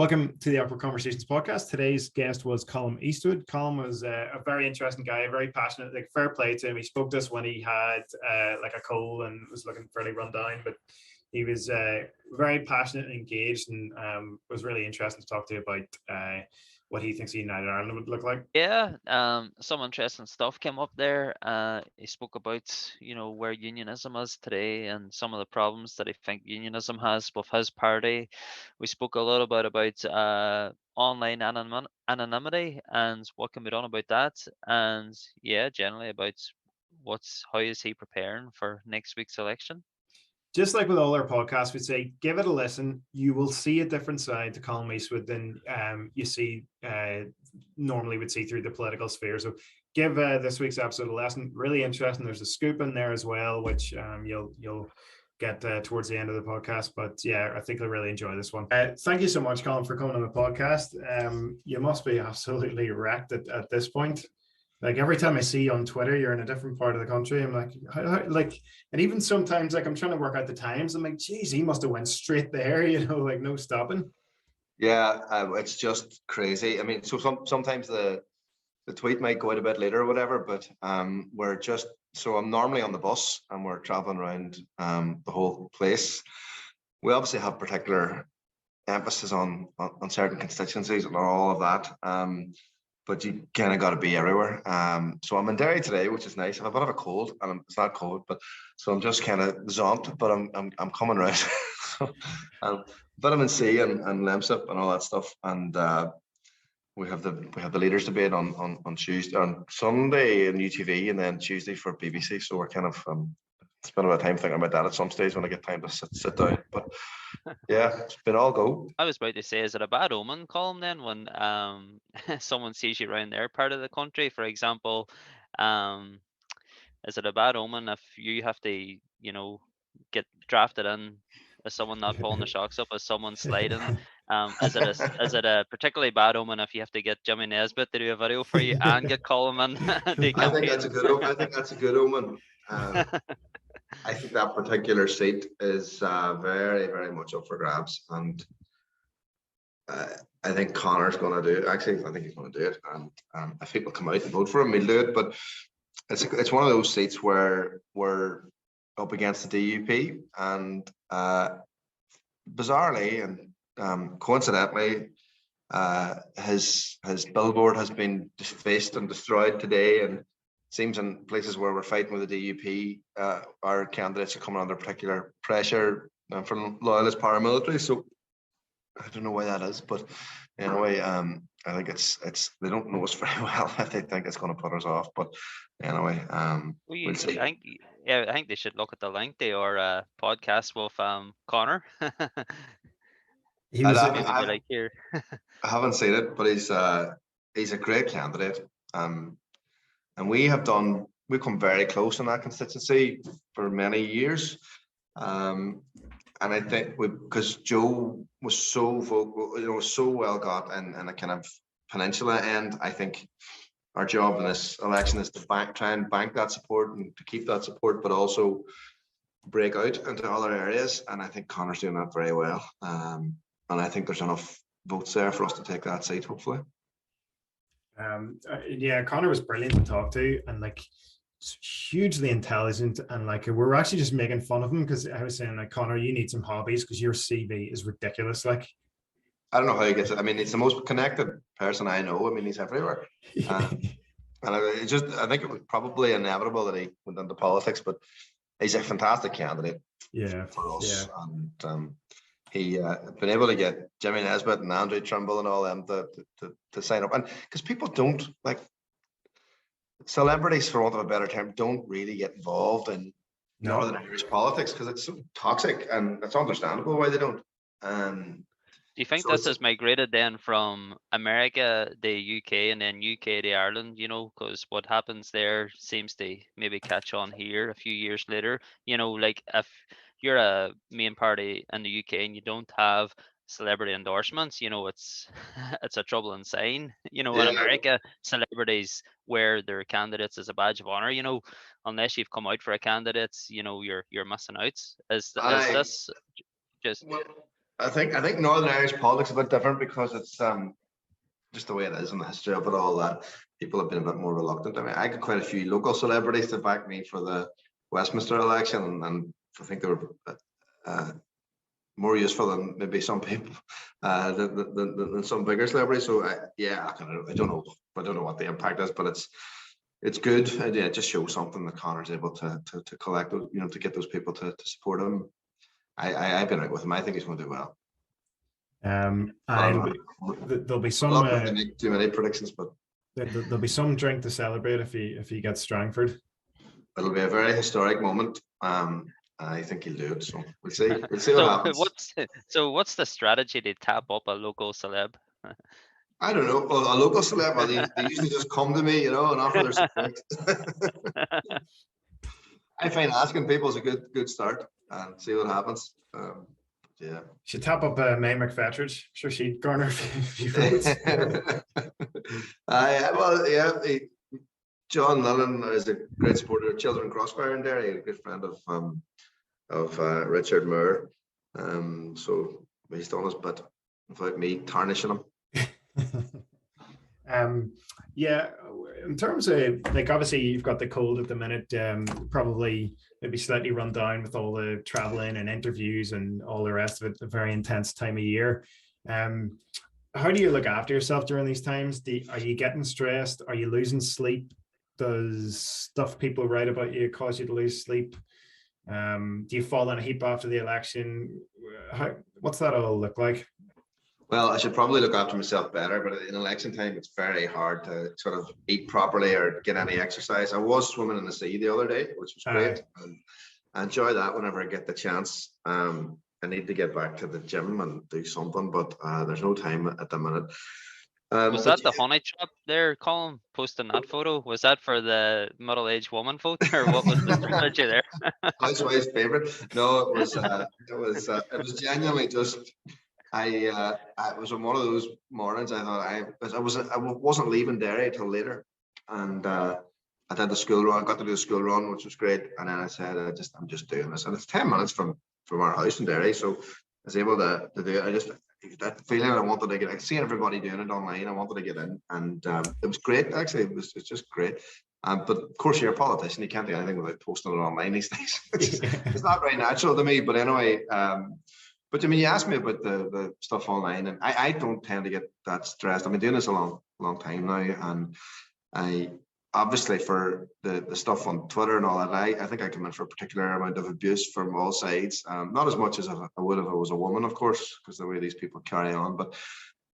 Welcome to the Upward Conversations podcast. Today's guest was Colum Eastwood. Colum was a very interesting guy, very passionate, like fair play to him. He spoke to us when he had like a cold and was looking fairly run down, but he was very passionate and engaged, and was really interesting to talk to about what he thinks United Ireland would look like. Yeah, some interesting stuff came up there. He spoke about, where unionism is today and some of the problems that I think unionism has with his party. We spoke a lot about online anonymity and what can be done about that, and yeah, generally about how is he preparing for next week's election. Just like with all our podcasts, we'd say, give it a listen. You will see a different side to Colum Eastwood than you see normally would see through the political sphere. So give this week's episode a listen. Really interesting. There's a scoop in there as well, which you'll get towards the end of the podcast. But yeah, I think you'll really enjoy this one. Thank you so much, Colum, for coming on the podcast. You must be absolutely wrecked at this point. Like every time I see you on Twitter, you're in a different part of the country. I'm like, and even sometimes, like I'm trying to work out the times. I'm like, geez, he must have went straight there, like no stopping. Yeah, it's just crazy. I mean, so sometimes the tweet might go out a bit later or whatever, but I'm normally on the bus and we're traveling around the whole place. We obviously have particular emphasis on certain constituencies and all of that. But you kind of got to be everywhere. So I'm in Derry today, which is nice. I have a bit of a cold, and it's not cold, but so I'm just kind of zonked, but I'm coming around. Vitamin C and Lemsip and all that stuff, and we have the leaders debate on Tuesday, on Sunday in UTV, and then Tuesday for BBC. So we're kind of spend a bit of time thinking about that at some stage when I get time to sit down. But yeah, it's been all go. I was about to say, is it a bad omen, Colum, then, when someone sees you around their part of the country? For example, is it a bad omen if you have to, get drafted in as someone not pulling the shocks up, as someone sliding? Is it a particularly bad omen if you have to get Jimmy Nesbitt to do a video for you and get Colum in the campaign? I think that's a good omen. I think that particular seat is very, very much up for grabs, and I think Connor's going to do it. Actually, I think he's going to do it, and if people come out and vote for him, he'll do it. But it's one of those seats where we're up against the DUP, and bizarrely and coincidentally, his billboard has been defaced and destroyed today, and seems in places where we're fighting with the DUP, our candidates are coming under particular pressure from loyalist paramilitary. So I don't know why that is, but anyway, I think it's they don't know us very well. I think it's going to put us off. But anyway, we'll see. I think they should look at the link to our podcast with Connor. I haven't seen it, but he's a great candidate. And we've come very close in that constituency for many years. And I think because Joe was so vocal, so well got in a kind of peninsula end, I think our job in this election is to try and bank that support and to keep that support, but also break out into other areas. And I think Connor's doing that very well. And I think there's enough votes there for us to take that seat, hopefully. Yeah, Connor was brilliant to talk to, and like hugely intelligent, and like we're actually just making fun of him because I was saying, like, Connor, you need some hobbies because your CV is ridiculous. Like, I don't know how he gets it. I mean, he's the most connected person I know. I mean, he's everywhere. And I think it was probably inevitable that he went into politics, but he's a fantastic candidate for us. Yeah. And he been able to get Jimmy Nesbitt and Andrew Trimble and all them to sign up. And because people don't, like, celebrities, for want of a better term, don't really get involved in Northern Irish politics because it's so toxic, and it's understandable why they don't. Do you think this has migrated then from America, the UK, and then UK to Ireland, because what happens there seems to maybe catch on here a few years later? Like if you're a main party in the UK and you don't have celebrity endorsements, it's a troubling sign. In America, celebrities wear their candidates as a badge of honor. Unless you've come out for a candidate, you're missing out. Is this just? I think Northern Irish politics is a bit different because it's just the way it is and the history of it all, that people have been a bit more reluctant. I mean, I got quite a few local celebrities to back me for the Westminster election, and I think they were more useful than maybe some people than some bigger celebrities. So I don't know what the impact is, but it's good. It just shows something that Connor's able to collect, to get those people to support him. I've been out with him. I think he's going to do well. There'll be some. I'm not going to make too many predictions, but there'll be some drink to celebrate if he gets Strangford. It'll be a very historic moment. I think he'll do it. So we'll see. We'll see what happens. What's the strategy to tap up a local celeb? I don't know. Well, a local celeb, they usually just come to me, and offer their support. I find asking people is a good start, and see what happens. Yeah. Should tap up May McFetridge. I'm sure she'd garner a few votes. John Lennon is a great supporter of Children Crossfire in Derry, a good friend of Richard Moore. So he's done his bit without me tarnishing him. In terms of, like, obviously you've got the cold at the minute, probably maybe slightly run down with all the traveling and interviews and all the rest of it, a very intense time of year. How do you look after yourself during these times? Are you getting stressed? Are you losing sleep? Does stuff people write about you cause you to lose sleep? Do you fall in a heap after the election? What's that all look like? Well, I should probably look after myself better, but in election time, it's very hard to sort of eat properly or get any exercise. I was swimming in the sea the other day, which was great. And I enjoy that whenever I get the chance. I need to get back to the gym and do something, but there's no time at the minute. Was that the honey trap there, Colum, posting that photo? Was that for the middle-aged woman vote, or what was the strategy there? Housewife's favorite. No, it was genuinely just. I was on one of those mornings. I thought I wasn't leaving Derry till later, and I did the school run. I got to do the school run, which was great. And then I said, I'm just doing this, and it's 10 minutes from our house in Derry, so I was able to do it. That feeling I wanted to get. I see everybody doing it online. I wanted to get in, and it was great. Actually, it's just great. But of course, you're a politician. You can't do anything without posting it online these days. It's not very natural to me. But anyway. But I mean, you asked me about the stuff online, and I don't tend to get that stressed. I've been doing this a long time now, and I obviously for the stuff on Twitter and all that, I think I come in for a particular amount of abuse from all sides. Not as much as I would if I was a woman, of course, because the way these people carry on. But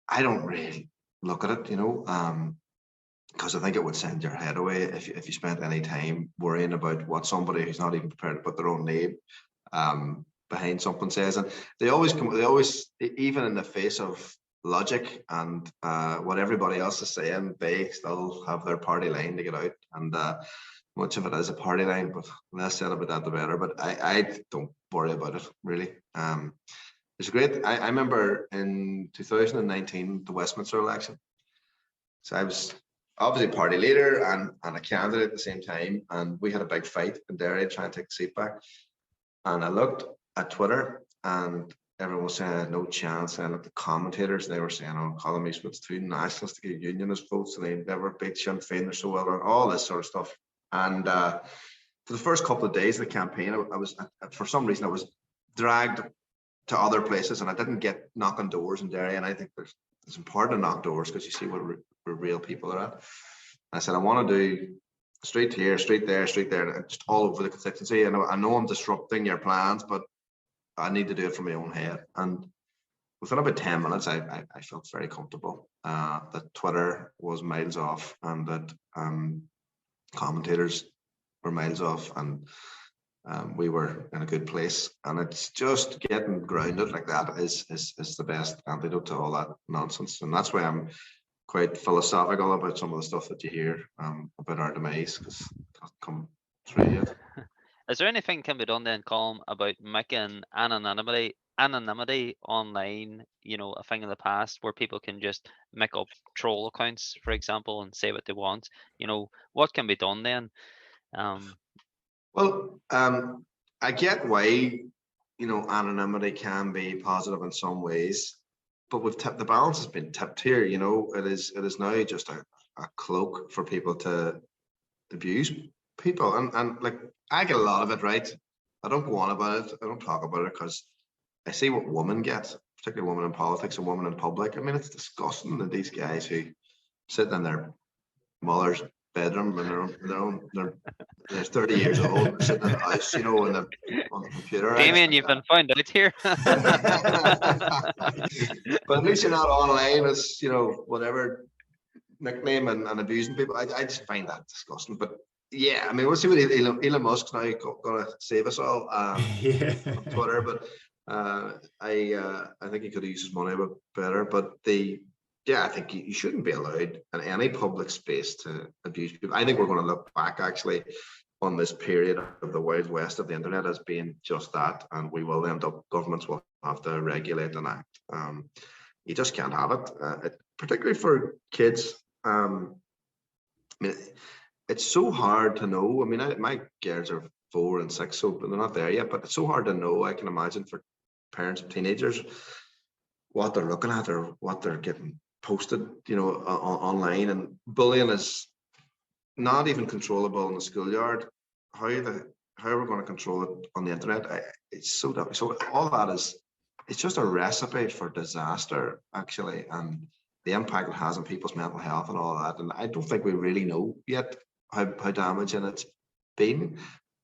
I don't really look at it, because I think it would send your head away if you spent any time worrying about what somebody who's not even prepared to put their own name behind something says. And they always even in the face of logic and what everybody else is saying, they still have their party line to get out, and much of it is a party line, but less said about that the better. But I don't worry about it really. It's great. I remember in 2019 the Westminster election, so I was obviously party leader and a candidate at the same time, and we had a big fight in Derry trying to take the seat back. And I looked at Twitter, and everyone was saying no chance. And at the commentators, they were saying, "Oh, Colum Eastwood's too nationalist to get unionist votes, and they never beat Sinn Féin. They're so well done." All this sort of stuff. And for the first couple of days of the campaign, I was for some reason I was dragged to other places, and I didn't get knocking doors in Derry. And I think it's important to knock doors because you see where real people are at. And I said, I want to do street here, street there, just all over the constituency. And I know I'm disrupting your plans, but I need to do it from my own head. And within about 10 minutes, I felt very comfortable that Twitter was miles off, and that commentators were miles off, and we were in a good place. And it's just getting grounded like that is the best antidote to all that nonsense. And that's why I'm quite philosophical about some of the stuff that you hear about our demise, because it'll come through yet. Is there anything can be done then, Colum, about making anonymity online, a thing in the past where people can just make up troll accounts, for example, and say what they want? What can be done then? Well, I get why anonymity can be positive in some ways, but the balance has been tipped here. It is now just a cloak for people to abuse people, and like, I get a lot of it, right? I don't go on about it. I don't talk about it because I see what women get, particularly women in politics and women in public. I mean, it's disgusting that these guys who sit in their mother's bedroom and they're 30 years old, sitting in the house, on the computer. Damien, you've been found out here. But at least you're not online as, whatever nickname and abusing people. I just find that disgusting. But yeah, I mean, we'll see what Elon Musk's now going to save us all on Twitter. But I think he could have used his money a bit better. But I think you shouldn't be allowed in any public space to abuse people. I think we're going to look back actually on this period of the Wild West of the internet as being just that, and we will end up, governments will have to regulate and act. You just can't have it, particularly for kids. I mean, it's so hard to know. I mean, my girls are 4 and 6, so they're not there yet, but it's so hard to know, I can imagine, for parents of teenagers, what they're looking at or what they're getting posted, online. And bullying is not even controllable in the schoolyard. How are we going to control it on the internet? It's so all that is, it's just a recipe for disaster, actually, and the impact it has on people's mental health and all that. And I don't think we really know yet how damaging it's been.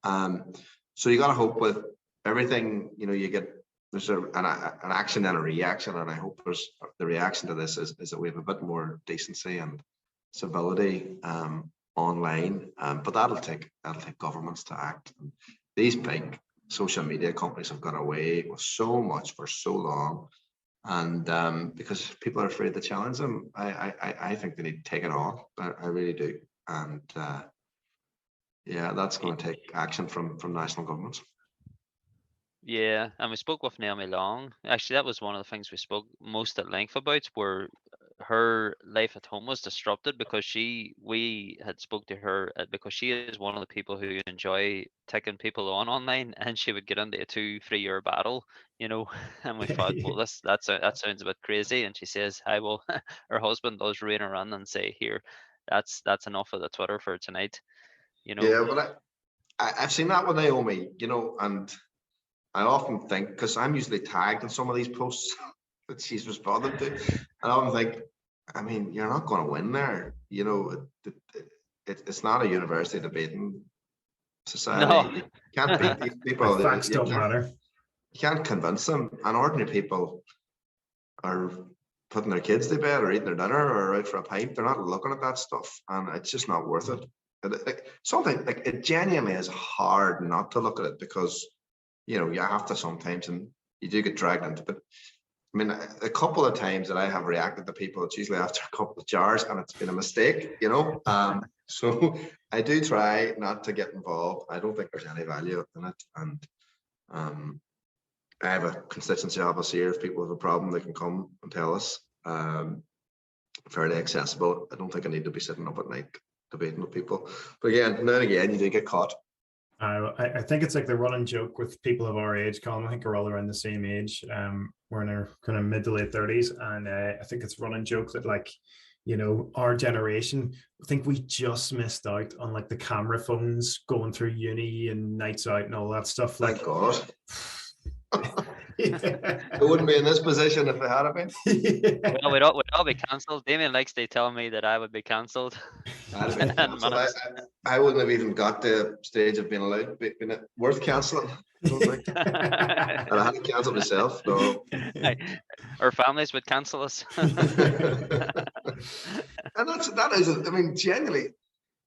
So you got to hope with everything, you get, there's an action and a reaction, and I hope the reaction to this is that we have a bit more decency and civility online, but that'll take governments to act. And these big social media companies have got away with so much for so long, and because people are afraid to challenge them, I think they need to take it on. I really do, and that's going to take action from national governments. Yeah, and we spoke with Naomi Long. Actually, that was one of the things we spoke most at length about, where her life at home was disrupted because we had spoke to her because she is one of the people who enjoy taking people on online, and she would get into a 2-3 year battle, and we thought, well, that sounds a bit crazy. And she says, "Hi, well," her husband does rein her in and say, "Here, that's enough of the Twitter for tonight." Yeah, but I've seen that with Naomi, and I often think, because I'm usually tagged in some of these posts that she's responding to, and I often think, I mean, you're not going to win there. It's not a university debating society. No. You can't beat these people. Facts don't matter. You can't convince them. And ordinary people are putting their kids to bed or eating their dinner or out for a pint. They're not looking at that stuff, and it's just not worth it. It genuinely is hard not to look at it, because you have to sometimes, and you do get dragged into it. But I mean, a couple of times that I have reacted to people, it's usually after a couple of jars, and it's been a mistake, so I do try not to get involved. I don't think there's any value in it, and I have a constituency office here. If people have a problem, they can come and tell us. Fairly accessible. I don't think I need to be sitting up at night debating with people, but again, now and again, you do get caught. I think it's like the running joke with people of our age, Colum. I think we're all around the same age. We're in our kind of mid to late 30s, and I think it's a running joke that, like, our generation, I think we just missed out on like the camera phones going through uni and nights out and all that stuff. Thank God. I wouldn't be in this position if it had been. Well, we'd all be cancelled. Damien likes to tell me that I would be cancelled. I wouldn't have even got to the stage of being allowed, being worth cancelling. I don't think. And I had to cancel myself. So. Our families would cancel us. And that is, I mean, genuinely,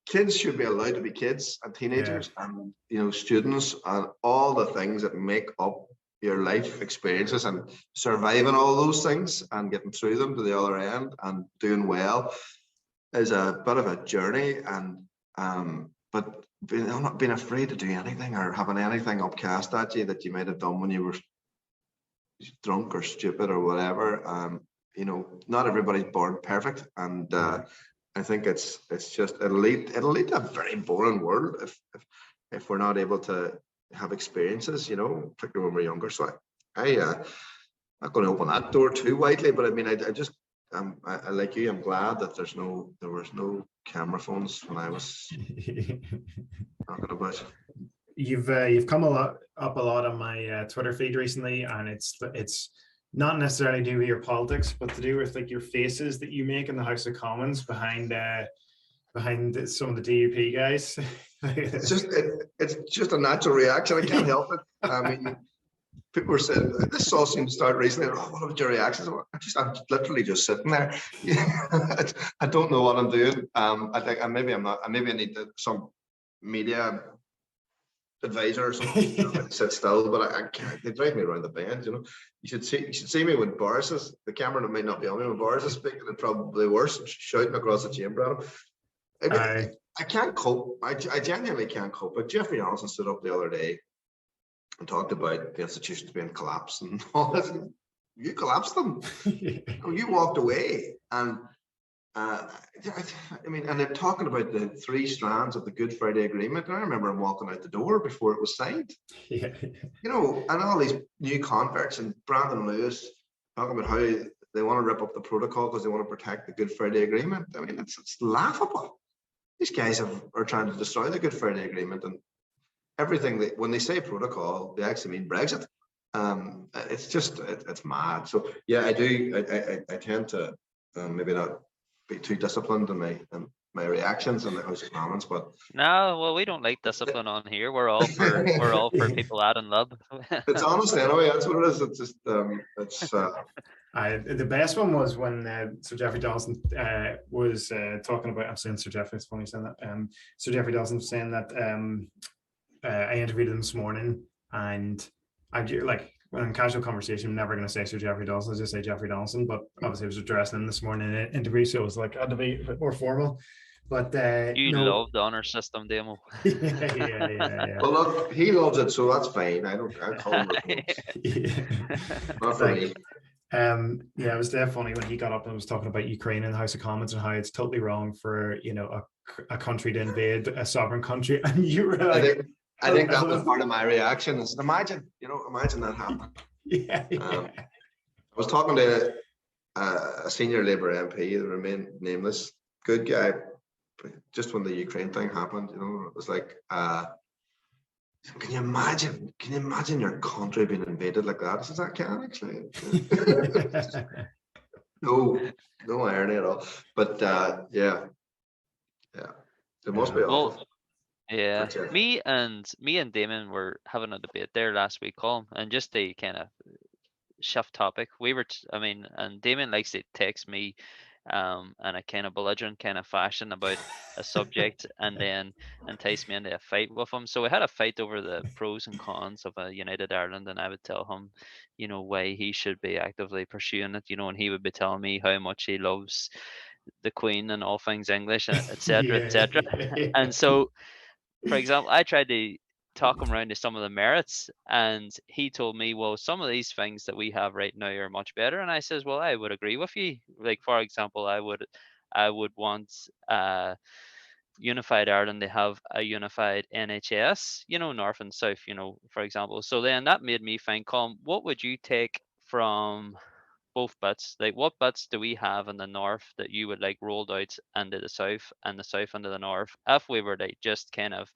kids should be allowed to be kids, and teenagers, and students, and all the things that make up your life experiences, and surviving all those things and getting through them to the other end and doing well is a bit of a journey. And but not being afraid to do anything or having anything upcast at you that you might have done when you were drunk or stupid or whatever. Not everybody's born perfect, and I think it's just it'll lead to a very boring world if we're not able to have experiences, you know, particularly when we're younger. So I'm not going to open that door too widely, but I mean, I just, I like you. I'm glad that there was no camera phones when I was talking about. You've come up a lot on my Twitter feed recently, and it's not necessarily to do with your politics, but to do with like your faces that you make in the House of Commons behind some of the DUP guys. It's just a natural reaction. I can't help it. I mean, people were saying this all seemed to start recently. Oh, what about your reactions? I'm literally just sitting there. I don't know what I'm doing. I think maybe I'm not. Maybe I need some media advisor or something, you know, sit still, but I can't. They drive me around the bend, you know. You should see me when Boris is, the camera might not be on me when Boris is speaking, it's probably worse, shouting across the chamber at him. I mean, I can't cope. I genuinely can't cope. But Jeffrey Johnson stood up the other day and talked about the institutions being collapsed and all this. You collapsed them. You walked away, and I mean, and they're talking about the 3 strands of the Good Friday Agreement. And I remember him walking out the door before it was signed. Yeah. You know, and all these new converts and Brandon Lewis talking about how they want to rip up the protocol because they want to protect the Good Friday Agreement. I mean, it's laughable. These guys are trying to destroy the Good Friday Agreement, and everything when they say protocol, they actually mean Brexit. It's just it's mad. So yeah, I tend to maybe not be too disciplined in my reactions in the House of Commons, but no, well, we don't like discipline on here. We're all for people adding love. It's honest anyway. That's what it is. It's just it's. The best one was when Sir Jeffrey Dawson was talking about. I'm saying Sir Jeffrey. It's funny saying that. Sir Jeffrey Dawson was saying that I interviewed him this morning, and I like. When in casual conversation, I'm never going to say Sir Jeffrey Dawson, I just say Jeffrey Dawson, but obviously I was addressing him this morning in an interview, so it was like, I had to be a bit more formal. But you love the honor system, Demo. yeah. Well, look, he loves it, so that's fine. I call him not for me. Yeah, it was definitely funny when he got up and was talking about Ukraine in the House of Commons and how it's totally wrong for, you know, a country to invade a sovereign country, and you were like, I think that was part of my reaction. Is imagine that happened. Yeah. I was talking to a senior Labour MP, that remained nameless, good guy. But just when the Ukraine thing happened, you know, it was like, can you imagine your country being invaded like that? I said, I can actually. no irony at all. But yeah, it must be awful. Well, yeah, me and Damon were having a debate there last week, Colum, and just to kind of shift topic, and Damon likes to text me in a kind of belligerent kind of fashion about a subject and then entice me into a fight with him. So we had a fight over the pros and cons of a United Ireland, and I would tell him, you know, why he should be actively pursuing it, you know, and he would be telling me how much he loves the Queen and all things English, etc., etc. And so, for example, I tried to talk him around to some of the merits, and he told me, well, some of these things that we have right now are much better. And I says, well, I would agree with you. Like, for example, I would want unified Ireland to have a unified NHS, you know, north and south, you know, for example. So then that made me think, Colm, what would you take from both bits? Like, what bits do we have in the north that you would like rolled out into the south, and the south into the north, if we were to just kind of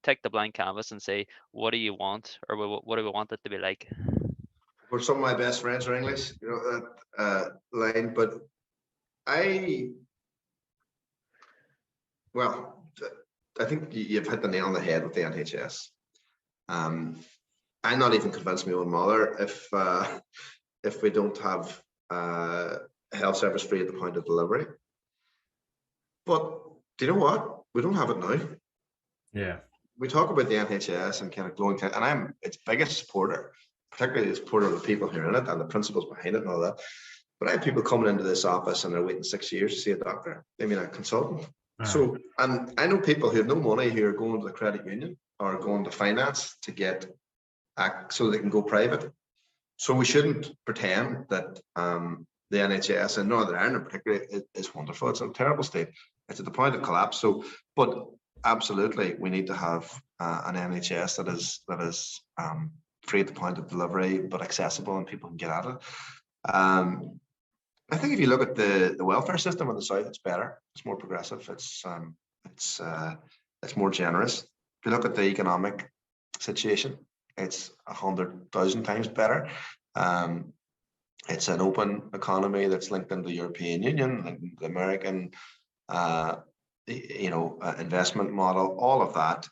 take the blank canvas and say, what do you want, or what do we want it to be like? Well, some of my best friends are English, you know, that line, but I think you've hit the nail on the head with the NHS. I'm not even convinced my own mother if we don't have health service free at the point of delivery. But do you know what? We don't have it now. Yeah. We talk about the NHS and kind of glowing, and I'm its biggest supporter, particularly the supporter of the people who are in it and the principles behind it and all that. But I have people coming into this office and they're waiting 6 years to see a doctor. I mean, a consultant. So, and I know people who have no money who are going to the credit union or going to finance to get so they can go private. So we shouldn't pretend that the NHS in Northern Ireland particularly is wonderful. It's in a terrible state. It's at the point of collapse. So, but absolutely, we need to have an NHS that is free at the point of delivery, but accessible and people can get at it. I think if you look at the welfare system in the south, it's better. It's more progressive. It's more generous. If you look at the economic situation, it's 100,000 times better. It's an open economy that's linked into the European Union, and the American, investment model. All of that.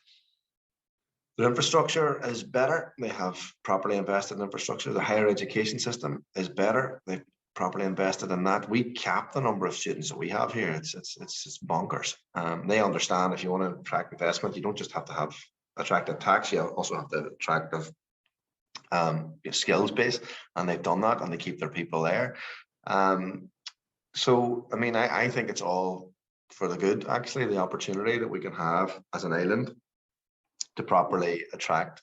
The infrastructure is better. They have properly invested in infrastructure. The higher education system is better. They've properly invested in that. We cap the number of students that we have here. It's bonkers. They understand if you want to attract investment, you don't just have to have attractive tax. You also have to attractive skills base, and they've done that, and they keep their people there. So I mean, I think it's all for the good. Actually, the opportunity that we can have as an island to properly attract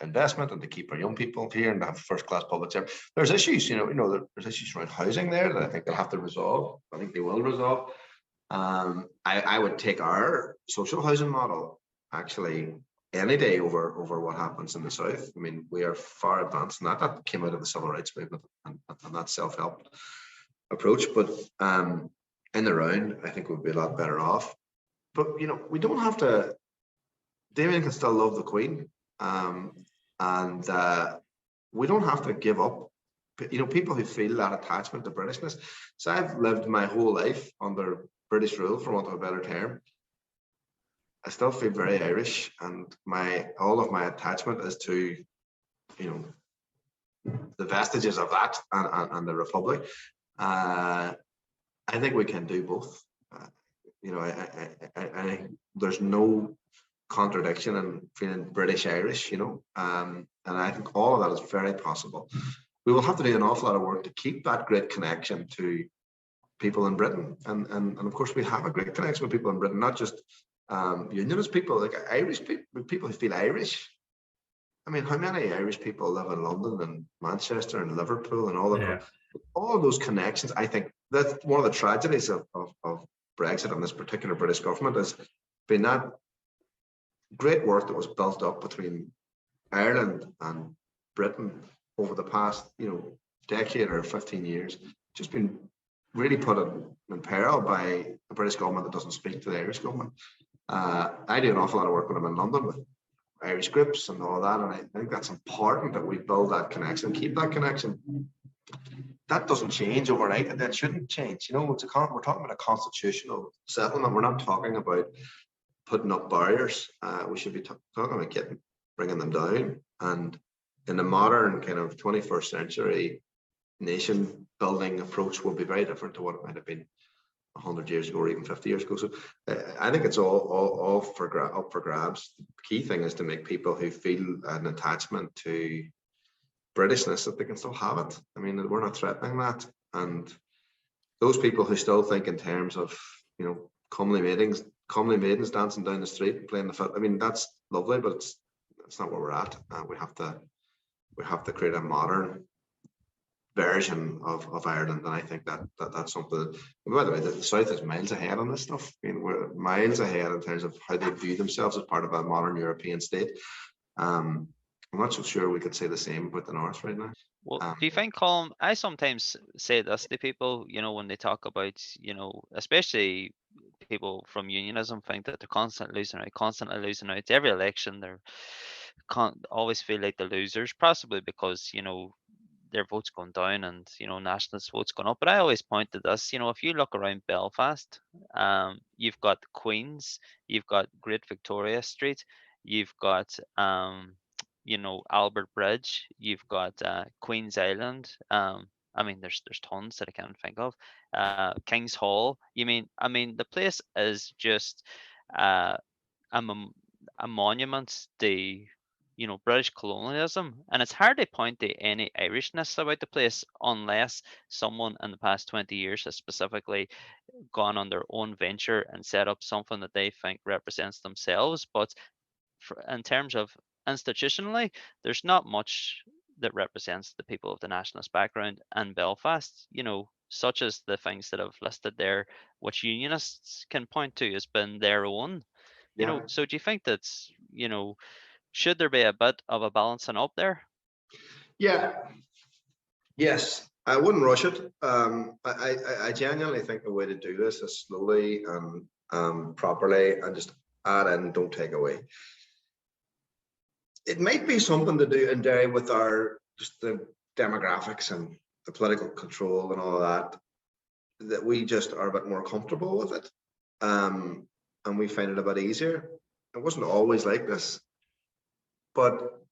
investment and to keep our young people here and to have first-class public service. There's issues, there's issues around housing there that I think they'll have to resolve. I think they will resolve. I would take our social housing model actually any day over what happens in the south. I mean, we are far advanced in that. That came out of the civil rights movement and that self-help approach. But in the round, I think we'd be a lot better off. But we don't have to. Damien can still love the Queen, and we don't have to give up. People who feel that attachment to Britishness. So I've lived my whole life under British rule, for want of a better term. I still feel very Irish, and all of my attachment is to, the vestiges of that and the Republic. I think we can do both. I think there's no contradiction in feeling British Irish, and I think all of that is very possible. We will have to do an awful lot of work to keep that great connection to people in Britain, and of course we have a great connection with people in Britain, not just unionist people, like Irish people who feel Irish. I mean, how many Irish people live in London and Manchester and Liverpool and all of those connections? I think that's one of the tragedies of Brexit and this particular British government has been that great work that was built up between Ireland and Britain over the past, decade or 15 years, just been really put in peril by a British government that doesn't speak to the Irish government. I do an awful lot of work when I'm in London with Irish groups and all that, and I think that's important that we build that connection, keep that connection. That doesn't change overnight, and that shouldn't change. We're talking about a constitutional settlement. We're not talking about putting up barriers. We should be talking about bringing them down. And in the modern kind of 21st century nation building approach will be very different to what it might have been 100 years ago or even 50 years ago. So I think it's all up for grabs. The key thing is to make people who feel an attachment to Britishness that they can still have it. I mean, we're not threatening that. And those people who still think in terms of, comely maidens dancing down the street and playing the foot. I mean, that's lovely, but it's not where we're at. We have to create a modern version of Ireland, and I think that's something. By the way, the South is miles ahead on this stuff. I mean, we're miles ahead in terms of how they view themselves as part of a modern European state. I'm not so sure we could say the same about the North right now. Well, do you think, Colum, I sometimes say this to people, when they talk about, especially people from unionism, think that they're constantly losing out. Every election, they're always feel like the losers, possibly because, their votes going down and, nationalist votes going up. But I always point to this, if you look around Belfast, you've got Queen's, you've got Great Victoria Street, you've got, Albert Bridge, you've got Queen's Island. I mean, there's tons that I can't think of. King's Hall. The place is just a monument to British colonialism, and it's hard to point to any Irishness about the place unless someone in the past 20 years has specifically gone on their own venture and set up something that they think represents themselves. But in terms of institutionally, there's not much that represents the people of the nationalist background in Belfast, such as the things that I've listed there, which unionists can point to as been their own, You know, so do you think that's, you know, should there be a bit of a balancing up there? Yeah. Yes. I wouldn't rush it. I genuinely think the way to do this is slowly and properly, and just add in, don't take away. It might be something to do in Derry with our just the demographics and the political control and all of that we just are a bit more comfortable with it, and we find it a bit easier. It wasn't always like this, but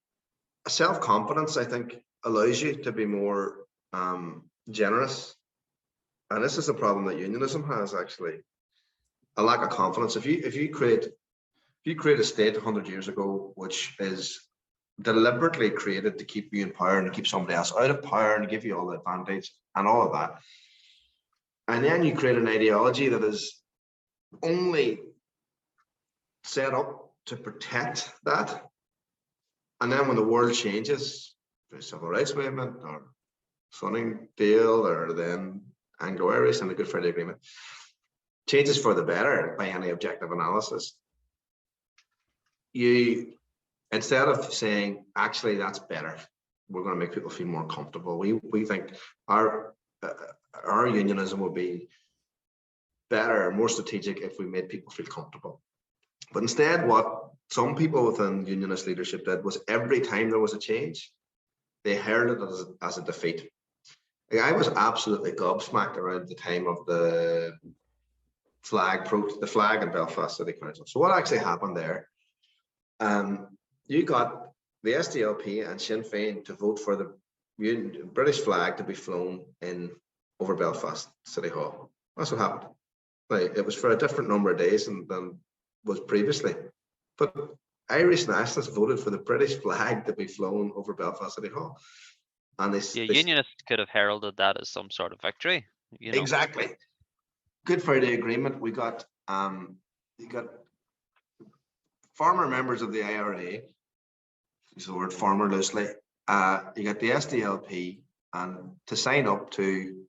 self-confidence, I think, allows you to be more generous. And this is a problem that unionism has, actually, a lack of confidence. If you create a state 100 years ago which is deliberately created to keep you in power and to keep somebody else out of power and give you all the advantage and all of that, and then you create an ideology that is only set up to protect that, and then when the world changes, the civil rights movement or Sunningdale or then Anglo-Irish and the Good Friday Agreement changes for the better by any objective analysis, you, instead of saying, actually, that's better, we're going to make people feel more comfortable, we think our unionism would be better, more strategic if we made people feel comfortable. But instead, what some people within unionist leadership did was every time there was a change, they heralded it as a defeat. Like, I was absolutely gobsmacked around the time of the flag in Belfast City Council. So what actually happened there? You got the SDLP and Sinn Féin to vote for the British flag to be flown in over Belfast City Hall. That's what happened. Like, it was for a different number of days than was previously, but Irish nationalists voted for the British flag to be flown over Belfast City Hall, and unionists could have heralded that as some sort of victory. You know? Exactly. Good Friday Agreement. We got you got former members of the IRA. Use the word former loosely. You got the SDLP, and to sign up to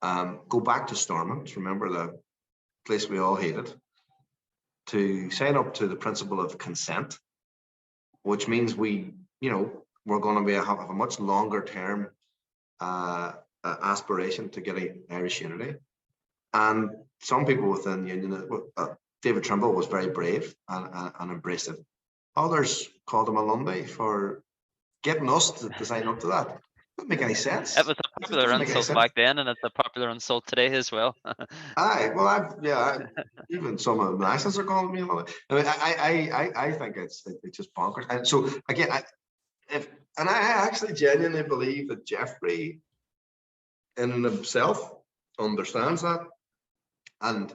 go back to Stormont. Remember the place we all hated. To sign up to the principle of consent, which means we're going to have a much longer term aspiration to getting Irish unity. And some people within the union, David Trimble was very brave and embraced it. Others called him a Lundy for getting us to sign up to that. Doesn't make any sense. It was a popular insult back then, and it's a popular insult today as well. Aye, well, even some of the nationalists are calling me a Lundy. I mean, I think it's just bonkers. And so again, I actually genuinely believe that Jeffrey, in and of himself, understands that and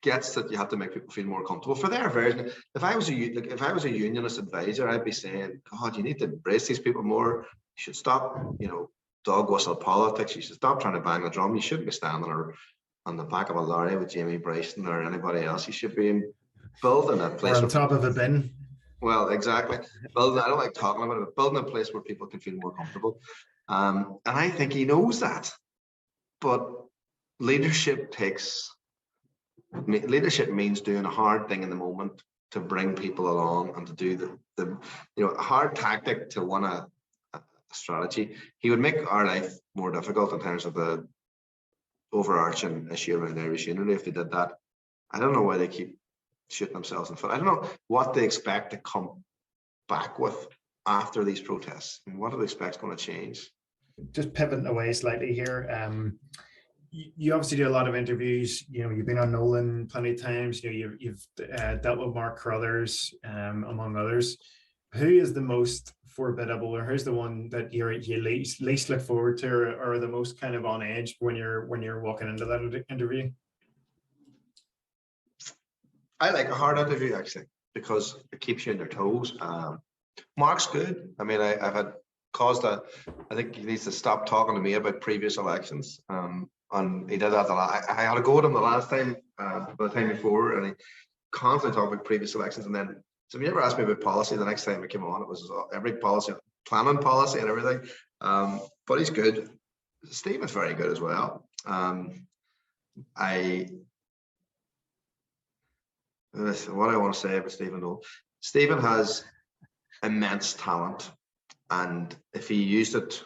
gets that you have to make people feel more comfortable for their version. If I was a unionist advisor, I'd be saying, God, you need to embrace these people more. You should stop, dog whistle politics. You should stop trying to bang the drum. You shouldn't be standing on the back of a lorry with Jamie Bryson or anybody else. You should be building a place or on top of a bin. Well, exactly. Building. I don't like talking about it, but building a place where people can feel more comfortable. And I think he knows that. But leadership means doing a hard thing in the moment to bring people along and to do a hard tactic to win a strategy. He would make our life more difficult in terms of the overarching issue around Irish unity if they did that. I don't know why they keep shooting themselves in the foot. I don't know what they expect to come back with after these protests. I mean, what do they expect is going to change? Just pivoting away slightly here. You obviously do a lot of interviews. You've been on Nolan plenty of times. You've dealt with Mark Carruthers, among others. Who is the most formidable, or who's the one that you least look forward to, or the most kind of on edge when you're walking into that interview? I like a hard interview, actually, because it keeps you on your toes. Mark's good. I mean, I've had caused I think he needs to stop talking to me about previous elections. And he did that a lot. I had a go at him the last time, the time before, and he constantly talked about previous elections. And then, so if you ever asked me about policy, the next time he came on, it was every policy, planning policy and everything. But he's good. Steve is very good as well. what I want to say about Stephen, though, Stephen has immense talent, and if he used it,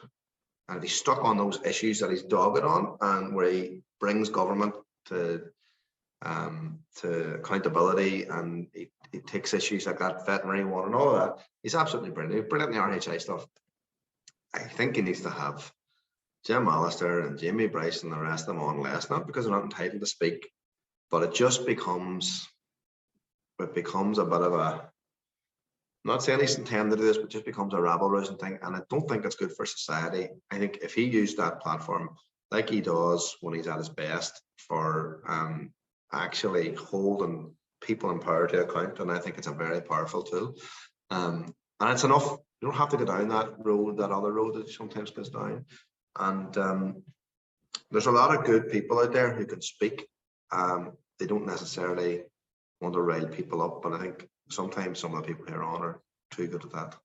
and if he's stuck on those issues that he's dogged on, and where he brings government to accountability, and he takes issues like that veterinary one and all of that, he's absolutely brilliant. He's brilliant in the RHI stuff. I think he needs to have Jim Alistair and Jamie Bryce and the rest of them on less, not because they're not entitled to speak, but it just becomes a bit of a, I'm not saying he's intended to do this, but just becomes a rabble-rousing thing, and I don't think it's good for society. I think if he used that platform like he does when he's at his best for actually holding people in power to account, and I think it's a very powerful tool. And it's enough. You don't have to go down that road, that other road that sometimes goes down. And there's a lot of good people out there who can speak. They don't necessarily want to rile people up, but I think sometimes some of the people here on are too good at that.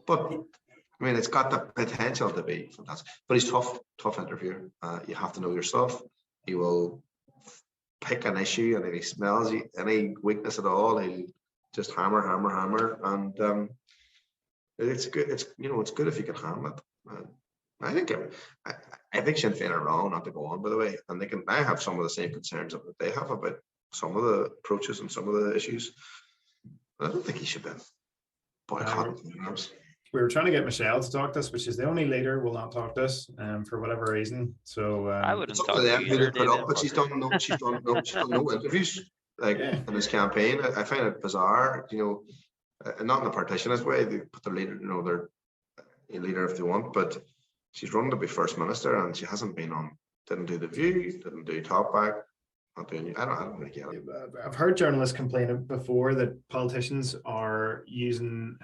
But I mean, it's got the potential to be fantastic. But he's tough interviewer. You have to know your stuff. He will pick an issue, and if he smells any weakness at all, he'll just hammer, and it's good. It's good if you can handle it. I think Sinn Féin are wrong not to go on, by the way, and I have some of the same concerns that they have about some of the approaches and some of the issues. But I don't think he should be boycotted. We were trying to get Michelle to talk to us, but she's the only leader will not talk to us for whatever reason. So I wouldn't it's up talk to them to who either, they put up, David, but she's done no interviews in this campaign. I find it bizarre, not in a partitionist way. They put their leader, their leader if they want, but she's running to be first minister, and she hasn't been on. Didn't do the View, didn't do Talkback. I don't really get it. I've heard journalists complain before that politicians are using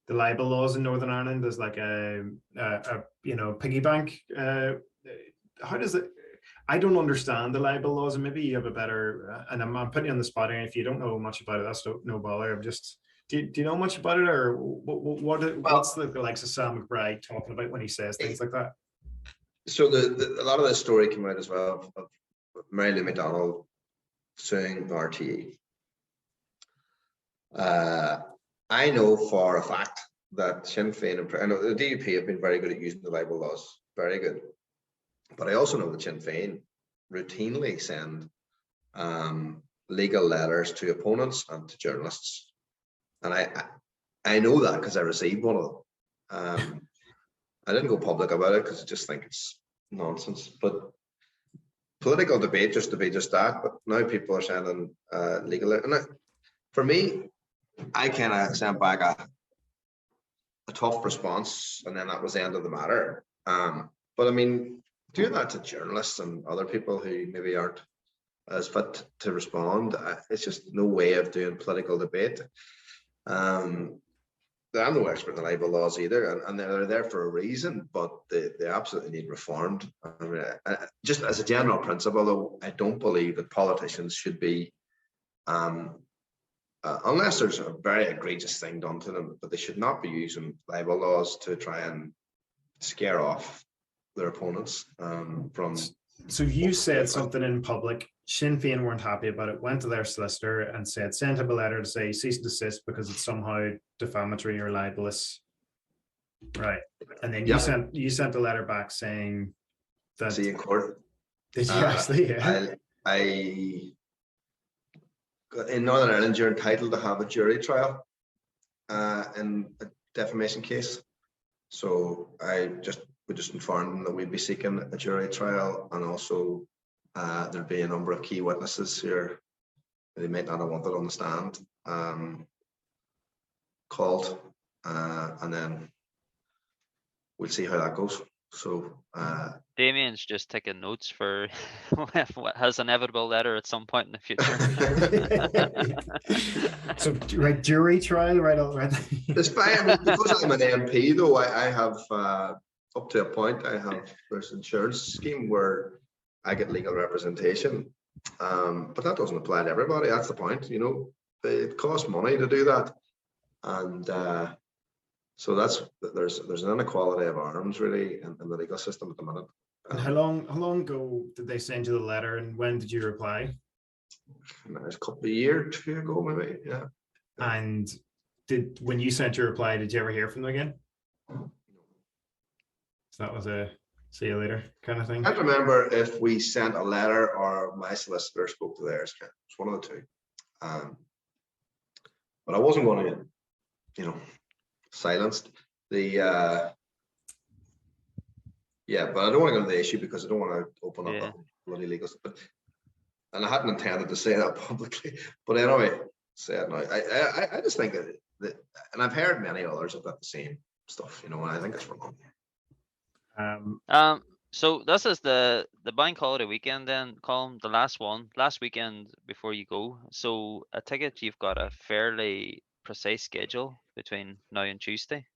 the libel laws in Northern Ireland as like a piggy bank. How does it? I don't understand the libel laws, and maybe you have a better. And I'm putting you on the spot here. If you don't know much about it, that's no bother. I'm just. Do you know much about it, or what's the likes of Sam McBride talking about when he says things like that? So a lot of this story came out as well of Mary Lou McDonald suing RTE. I know for a fact that Sinn Féin and the DUP have been very good at using the libel laws, very good. But I also know that Sinn Féin routinely send legal letters to opponents and to journalists, and I know that because I received one of them. I didn't go public about it because I just think it's nonsense. But political debate just to be just that. But now people are sending legal letters. And for me, I kind of sent back a tough response, and then that was the end of the matter. But I mean, doing that to journalists and other people who maybe aren't as fit to respond, it's just no way of doing political debate. I'm no expert in the libel laws either, and they're there for a reason, but they absolutely need reformed. I mean, just as a general principle, though, I don't believe that politicians should be, unless there's a very egregious thing done to them, but they should not be using libel laws to try and scare off their opponents from. So you said something in public. Sinn Féin weren't happy about it, went to their solicitor and sent him a letter to say cease and desist because it's somehow defamatory or libelous. Right. And then you sent a letter back saying that. See in court. Did you actually? Yeah. I in Northern Ireland, you're entitled to have a jury trial in a defamation case. So we just informed them that we'd be seeking a jury trial, and also there'd be a number of key witnesses here they might not have wanted on the stand called, and then we'll see how that goes. So Damien's just taking notes for what has inevitable letter at some point in the future. So right, jury trial, right. Despite because I'm an MP, though, I have up to a point. There's an insurance scheme where I get legal representation, but that doesn't apply to everybody. That's the point, it costs money to do that, and so there's an inequality of arms really in the legal system at the minute. And how long ago did they send you the letter, and when did you reply? a couple of years, 2 ago, maybe. Yeah. And when you sent your reply, did you ever hear from them again? So that was a see you later kind of thing. I can't remember if we sent a letter or my solicitor spoke to theirs. It's one of the two. But I wasn't going to get, silenced. But I don't want to go to the issue because I don't want to open up a bloody legal stuff. And I hadn't intended to say that publicly. But anyway, say it now. I just think that, and I've heard many others about the same stuff, and I think it's wrong. So this is the bank holiday weekend then, Colum, the last weekend before you go. So I take it you've got a fairly precise schedule between now and Tuesday.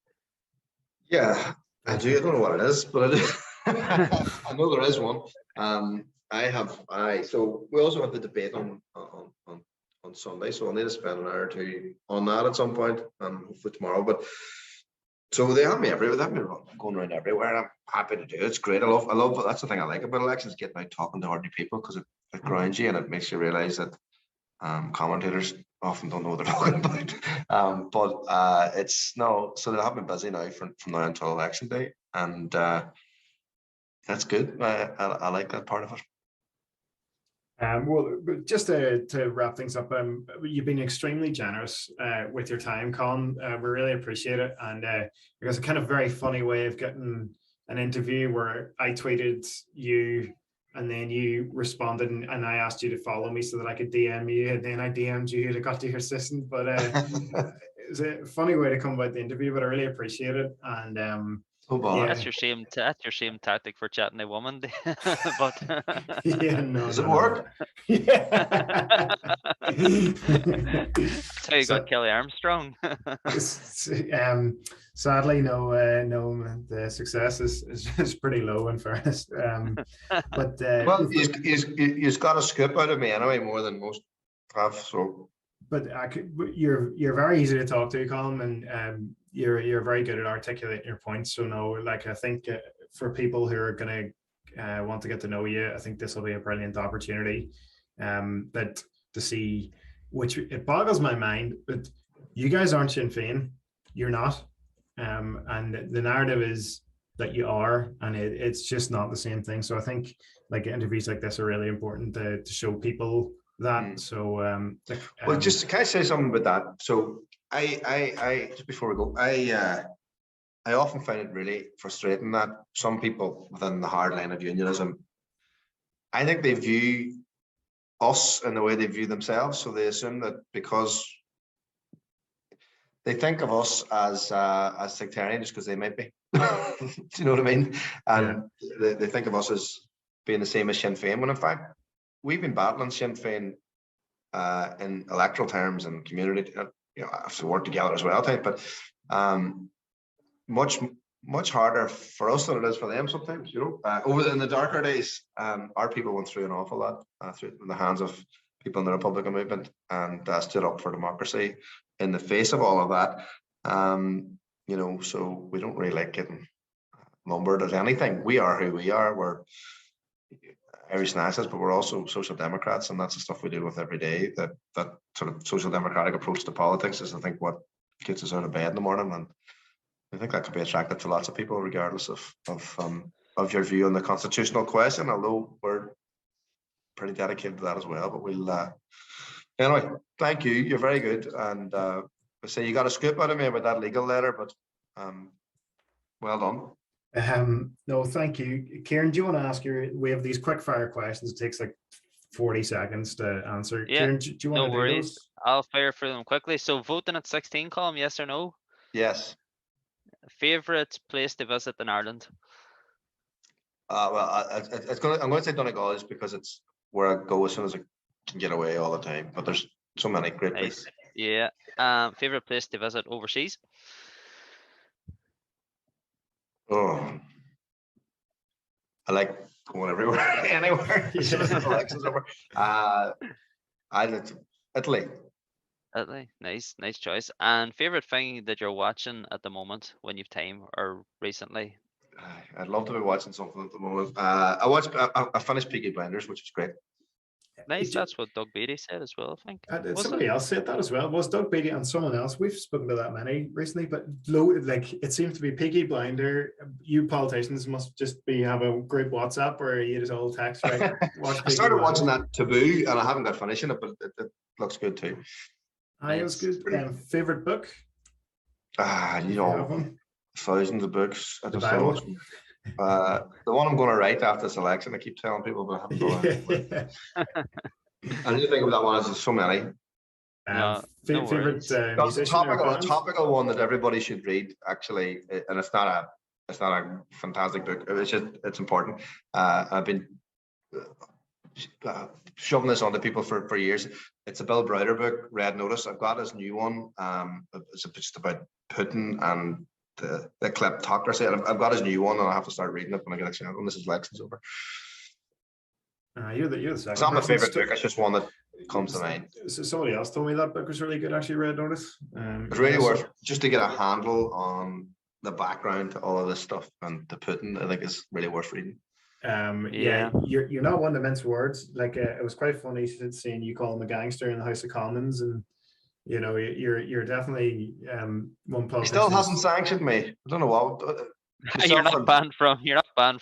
Yeah, I do. I don't know what it is, but I do. I know there is one. So we also have the debate on Sunday, so I'll need to spend an hour or two on that at some point, hopefully tomorrow. But so they have me everywhere. They have me going around everywhere. I'm happy to do it. It's great. I love. That's the thing I like about elections: getting out talking to ordinary people, because it grounds you and it makes you realise that commentators often don't know what they're talking about. But so they have me busy now from now until election day, and that's good. I like that part of it. Well, just to wrap things up, you've been extremely generous with your time, Colin. We really appreciate it. And because a kind of very funny way of getting an interview where I tweeted you and then you responded and I asked you to follow me so that I could DM you, and then I DM'd you to got to your assistant. But it's a funny way to come about the interview, but I really appreciate it. And that's your same tactic for chatting to a woman. But does it work? Yeah. That's how you got Kelly Armstrong. Sadly, no. The success is pretty low, in fairness. But well, he's got a scoop out of me anyway, more than most have. So, but you're very easy to talk to, Colin, and you're very good at articulating your points. So no, I think for people who are going to want to get to know you, I think this will be a brilliant opportunity. That to see, which it boggles my mind, but you guys aren't Sinn Féin. You're not, and the narrative is that you are, and it's just not the same thing. So I think interviews like this are really important to show people that. So well, just can I say something about that? So I just before we go, I often find it really frustrating that some people within the hard line of unionism, I think they view us in the way they view themselves. So they assume that because they think of us as sectarian just because they might be. Do you know what I mean? And they think of us as being the same as Sinn Féin, when in fact we've been battling Sinn Féin in electoral terms and community, have to work together as well, but much harder for us than it is for them sometimes. Over in the darker days, our people went through an awful lot through the hands of people in the Republican movement and stood up for democracy in the face of all of that. So we don't really like getting lumbered as anything. We are who we are. We're Irish nationalists, but we're also social democrats, and that's the stuff we deal with every day. That sort of social democratic approach to politics is, I think, what gets us out of bed in the morning, and I think that could be attractive to lots of people, regardless of your view on the constitutional question. Although we're pretty dedicated to that as well. But we'll anyway. Thank you. You're very good, and I say you got a scoop out of me about that legal letter, but well done. No, thank you. Kieran, do you want to ask we have these quick fire questions. It takes 40 seconds to answer. Yeah, Kieran, do you want to do worries. those? I'll fire through them quickly. So voting at 16, Colum, yes or no? Yes. Favorite place to visit in Ireland? Well, I'm going to say Donegal just because it's where I go as soon as I can get away all the time. But there's so many great places. Yeah. Favorite place to visit overseas? Oh, I like going everywhere, anywhere. As soon as the election's over. Italy. Italy, nice choice. And favorite thing that you're watching at the moment when you've time or recently? I'd love to be watching something at the moment. I finished Peaky Blinders, which is great. Nice. That's what Doug Beatty said as well, I think. Somebody else said that as well. Was Doug Beatty and someone else? We've spoken to that many recently, but like it seems to be Peaky Blinder. You politicians must just have a group WhatsApp where you just all text, right? I started watching that Taboo, and I haven't got finishing it, but it looks good too. It was good. Favorite book? You know, thousands of books. I The just Bible. don't. The one I'm going to write after this election, I keep telling people, but I haven't done it. I need to think of that one. There's so many. Favorite musician or A band? topical one that everybody should read, actually, and it's not a fantastic book. It's important. I've been shoving this onto people for years. It's a Bill Browder book, Red Notice. I've got his new one. It's just about Putin and the kleptocracy. I've got his new one, and I have to start reading it when I get a chance when this election's over. You're the second. It's not my favorite book. It's just one that comes to mind. So somebody else told me that book was really good. Actually, Red Notice. It's really worth just to get a handle on the background to all of this stuff and to Putin. I think it's really worth reading. You're not one to mince words. Like it was quite funny seeing you call him a gangster in the House of Commons, and you know you're definitely one politician. He still hasn't sanctioned me. I don't know what. You're not banned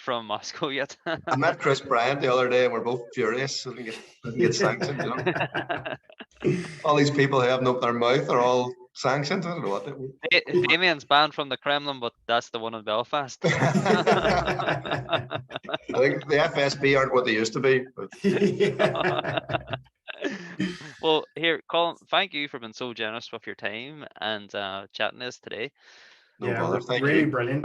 from Moscow yet. I met Chris Bryant the other day, and we're both furious. So didn't get sanctioned. You know? All these people who haven't opened their mouth are all sanctioned. I don't know what they were. Damien's banned from the Kremlin, but that's the one in Belfast. I think the FSB aren't what they used to be. Well, here, Colin, thank you for being so generous with your time and chatting to us today. No bother. Thank really you. brilliant.